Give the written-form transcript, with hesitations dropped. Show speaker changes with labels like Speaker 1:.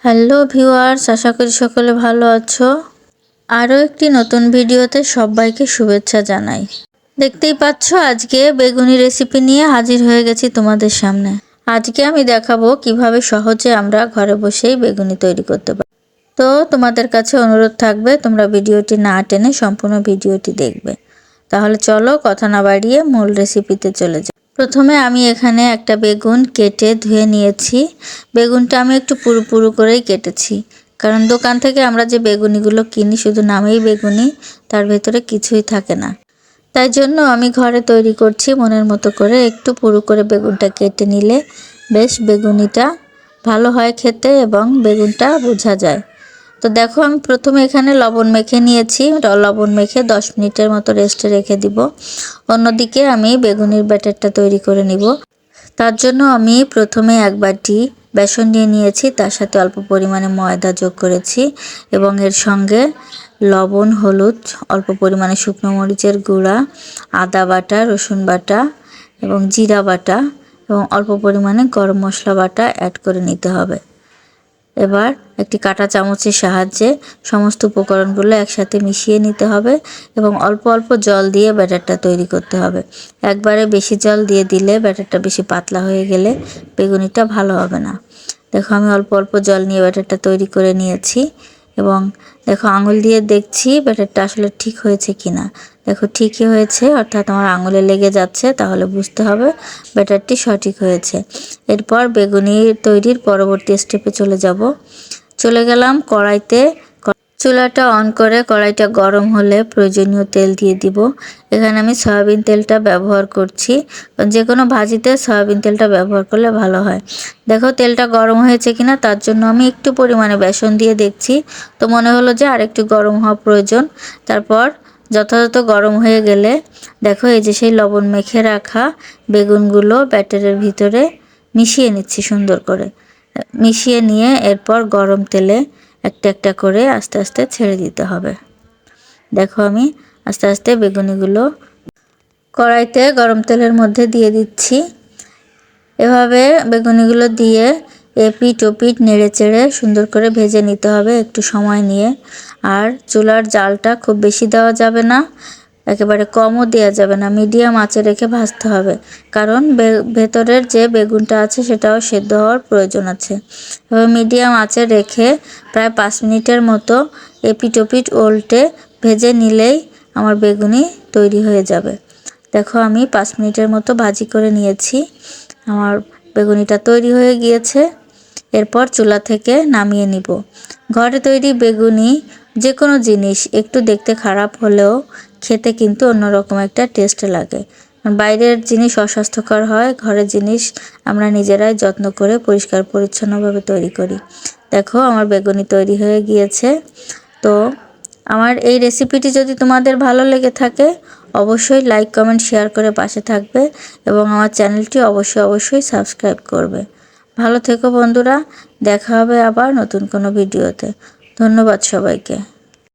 Speaker 1: Hello viewers, আশা করি সকলে ভালো আছো। আরও একটি নতুন ভিডিওতে সবাইকে শুভেচ্ছা জানাই। দেখতেই পাচ্ছ আজকে বেগুনি রেসিপি নিয়ে হাজির হয়ে গেছি তোমাদের সামনে। আজকে আমি দেখাবো কিভাবে সহজে আমরা ঘরে বসেই বেগুনি তৈরি করতে পারি। তো তোমাদের কাছে অনুরোধ থাকবে তোমরা ভিডিওটি না টেনে সম্পূর্ণ ভিডিওটি দেখবে। তাহলে চলো কথা না বাড়িয়ে মূল রেসিপিতে চলে যাই। প্রথমে আমি এখানে একটা বেগুন কেটে ধুয়ে নিয়েছি। বেগুনটা আমি একটু পুরু পুরু করেই কেটেছি, কারণ দোকান থেকে আমরা যে বেগুনিগুলো কিনি শুধু নামেই বেগুনি, তার ভেতরে কিছুই থাকে না। তাই জন্য আমি ঘরে তৈরি করছি মনের মতো করে। একটু পুরু করে বেগুনটা কেটে নিলে বেশ বেগুনিটা ভালো হয় খেতে এবং বেগুনটা বোঝা যায়। তো দেখো আমি প্রথমে এখানে লবণ মেখে নিয়েছি। লবণ মেখে 10 মিনিটের মতো রেস্টে রেখে দিব। অন্যদিকে আমি বেগুনির ব্যাটারটা তৈরি করে নিব। তার জন্য আমি প্রথমে এক বাটি বেসন নিয়ে নিয়েছি, তার সাথে অল্প পরিমাণে ময়দা যোগ করেছি এবং এর সঙ্গে লবণ, হলুদ, অল্প পরিমাণে শুকনো মরিচের গুঁড়া, আদা বাটা, রসুন বাটা এবং জিরা বাটা এবং অল্প পরিমাণে গরম মশলা বাটা অ্যাড করে নিতে হবে। এবার একটি কাঁটা চামচের সাহায্যে সমস্ত উপকরণগুলো একসাথে মিশিয়ে নিতে হবে এবং অল্প অল্প জল দিয়ে ব্যাটারটা তৈরি করতে হবে। একবারে বেশি জল দিয়ে দিলে ব্যাটারটা বেশি পাতলা হয়ে গেলে বেগুনিটা ভালো হবে না। দেখো আমি অল্প অল্প জল নিয়ে ব্যাটারটা তৈরি করে নিয়েছি এবং দেখো আঙুল দিয়ে দেখছি ব্যাটারটা আসলে ঠিক হয়েছে কিনা। দেখো ঠিকই হয়েছে, অর্থাৎ আমার আঙুলে লেগে যাচ্ছে, তাহলে বুঝতে হবে ব্যাটারটি সঠিক হয়েছে। এরপর বেগুনি তৈরির পরবর্তী স্টেপে চলে গেলাম কড়াইতে। চুলাটা অন করে কড়াইটা গরম হলে প্রয়োজনীয় তেল দিয়ে দিব। এখানে আমি সয়াবিন তেলটা ব্যবহার করছি, যে কোনো ভাজিতে সয়াবিন তেলটা ব্যবহার করলে ভালো হয়। দেখো তেলটা গরম হয়েছে কিনা, তার জন্য আমি একটু পরিমাণে বেসন দিয়ে দেখছি। তো মনে হলো যে আর একটু গরম হওয়া প্রয়োজন। তারপর যথাযথ গরম হয়ে গেলে দেখো এই যে সেই লবণ মেখে রাখা বেগুনগুলো ব্যাটারের ভিতরে মিশিয়ে নিচ্ছি সুন্দর করে। মিশিয়ে নিয়ে এরপর গরম তেলে একটা একটা করে আস্তে আস্তে ছেড়ে দিতে হবে। দেখো আমি আস্তে আস্তে বেগুনিগুলো কড়াইতে গরম তেলের মধ্যে দিয়ে দিচ্ছি। এভাবে বেগুনিগুলো দিয়ে এপিঠ ওপিঠ নেড়ে চেড়ে সুন্দর করে ভেজে নিতে হবে একটু সময় নিয়ে। আর চুলার জালটা খুব বেশি দেওয়া যাবে না, একেবারে কমও দেওয়া যাবে না, মিডিয়াম আঁচে রেখে ভাজতে হবে, কারণ ভেতরের যে বেগুনটা আছে সেটাও সেদ্ধ হওয়ার প্রয়োজন আছে। এবার মিডিয়াম আঁচে রেখে প্রায় 5 মিনিটের মতো এপিঠ ওপিঠ উল্টে ভেজে নিলেই আমার বেগুনি তৈরি হয়ে যাবে। দেখো আমি 5 মিনিটের মতো ভাজি করে নিয়েছি, আমার বেগুনিটা তৈরি হয়ে গিয়েছে। এরপর চুলা থেকে নামিয়ে নিব। ঘরে তৈরি বেগুনি যে কোনো জিনিস একটু দেখতে খারাপ হলেও খেতে কিন্তু অন্যরকম একটা টেস্ট লাগে। বাইরের জিনিস অস্বাস্থ্যকর হয়, ঘরের জিনিস আমরা নিজেরাই যত্ন করে পরিষ্কার পরিচ্ছন্নভাবে তৈরি করি। দেখো আমার বেগুনি তৈরি হয়ে গিয়েছে। তো আমার এই রেসিপিটি যদি তোমাদের ভালো লেগে থাকে অবশ্যই লাইক, কমেন্ট, শেয়ার করে পাশে থাকবে এবং আমার চ্যানেলটি অবশ্যই সাবস্ক্রাইব করবে। ভালো থেকো বন্ধুরা, দেখা হবে আবার নতুন কোনো ভিডিওতে। ধন্যবাদ সবাইকে।